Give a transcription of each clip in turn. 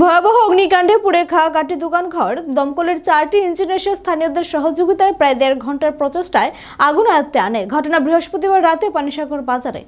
ভয়াবহ অগ্নিকাণ্ডে পুড়ে খাওয়া কাঠি দোকান ঘর দমকলের 4টি ইঞ্জিন এসে স্থানীয়দের সহযোগিতায় প্রায় 1.5 ঘন্টার প্রচেষ্টায় আগুন আয়ত্তে আনে। ঘটনা বৃহস্পতিবার রাতে পানিসাগর বাজারে।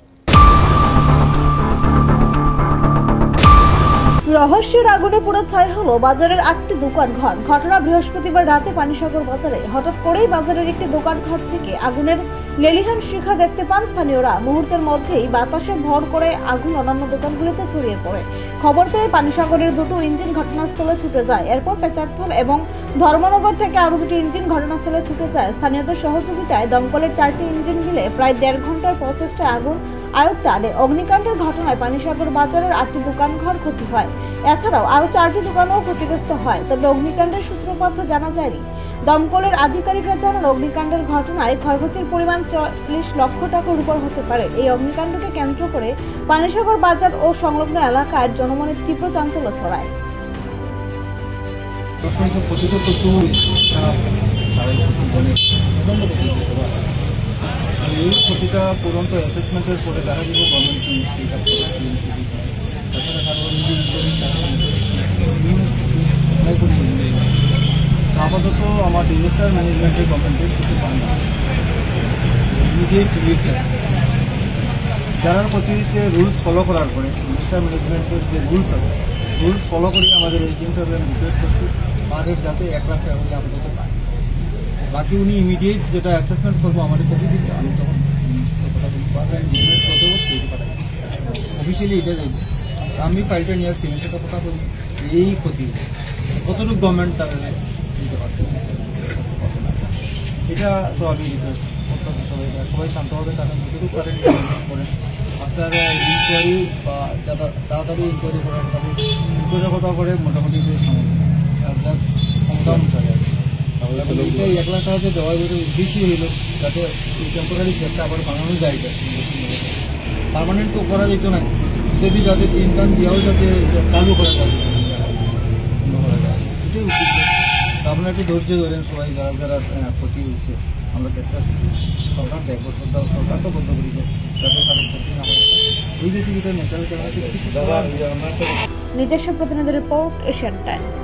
রহস্যের আগুনে পুড়ে ছাই হলো বাজারের 8টি দোকান ঘর। ঘটনা বৃহস্পতিবার রাতে পানিসাগর বাজারে। হঠাৎ করেই বাজারের একটি দোকান ঘর থেকে আগুনের লেলিহান শিখা দেখতে পান স্থানীয়রা। মুহূর্তের মধ্যেই বাতাসে ভর করে আগুন অন্যান্য দোকানগুলিতে ছড়িয়ে পড়ে। খবর পেয়ে পানিসাগরের 2টো ইঞ্জিন ঘটনাস্থলে ছুটে যায়। এরপর পেচারথল এবং ধর্মনগর থেকে আরো 2টি ইঞ্জিন ঘটনাস্থলে ছুটে যায়। স্থানীয়দের সহযোগিতায় দমকলের 4টি ইঞ্জিন মিলে প্রায় 1.5 ঘন্টার প্রচেষ্টায় আগুন আয়ত্তে আনে। অগ্নিকাণ্ডের ঘটনায় পানিসাগর বাজারের 8টি দোকান ঘর ক্ষতি হয়। এছাড়াও আরো 4টি দোকানও ক্ষতিগ্রস্ত হয়, তবে অগ্নিকাণ্ডের সূত্রপাত জানা যায়নি। দমকলের আধিকারিকরা জানান, অগ্নিকাণ্ডের ঘটনায় ক্ষয়ক্ষতির পরিমাণ 40 লক্ষ টাকার উপর হতে পারে। এই অগ্নিকাণ্ডকে কেন্দ্র করে পানিসাগর বাজার ও সংলগ্ন এলাকায় জনমনে তীব্র চাঞ্চল্য ছড়ায়। এই ক্ষতিটা পূরন্ত অ্যাসেসমেন্টের পরে দেখা যাব আপাতত আমার ডিজাস্টার ম্যানেজমেন্টের গভর্নমেন্টের কিছু ফান্ড আছে, ইমিডিয়েট রিলিফ যারা প্রতি সে রুলস ফলো করার পরে ডিজাস্টার ম্যানেজমেন্টের যে রুলস আছে রুলস ফলো করে আমাদের এজেন্ট সাহেব রিকোয়েস্ট করছি পারের যাতে 1 লাখ টাকা করে আপাতত পায়। বাকি উনি ইমিডিয়েট যেটা অ্যাসেসমেন্ট করবো আমাদের কপি দিতে আমি তখন অফিসিয়ালি এটা যাইছি। আমি ফাইলটা নিয়ে আসছি, সেটা কথা বলি এই ক্ষতি কতটুকু গভর্নমেন্ট তার দিতে পারছে এটা তো আমি রিকোয়েস্ট করতেছি সবাই শান্তভাবে তাদের যতটুকু করেন করেন। আপনারা ইনকোয়ারি বা যারা তাড়াতাড়ি ইনকোয়ারি করেন তাদের ইনকোয়ারির কথা করে মোটামুটি আপনার ক্ষমতা অনুসারে এইটাই 1 লাখ টাকা যে দেওয়ার উদ্দেশ্যই হইল যাতে এই টেম্পোরারি সেটটা আবার বানানো যায়। পারমানেন্ট তো করা যেত না, যদি যাদের ইনকাম দেওয়াও যাতে চালু করা যায় এটাই উদ্দেশ্য। আপনারা একটু ধৈর্য ধরেন সবাই যারা যারা ক্ষতি হয়েছে। আমরা একটা সরকার দেখবো, সরকার তো বন্ধ করি যাতে কারো ক্ষতি না হয়। এই রেসিপিটা ন্যাচারাল ক্যামেরা কিছু নিজস্ব প্রতিনিধি রিপোর্ট, এশিয়ান টাইমস।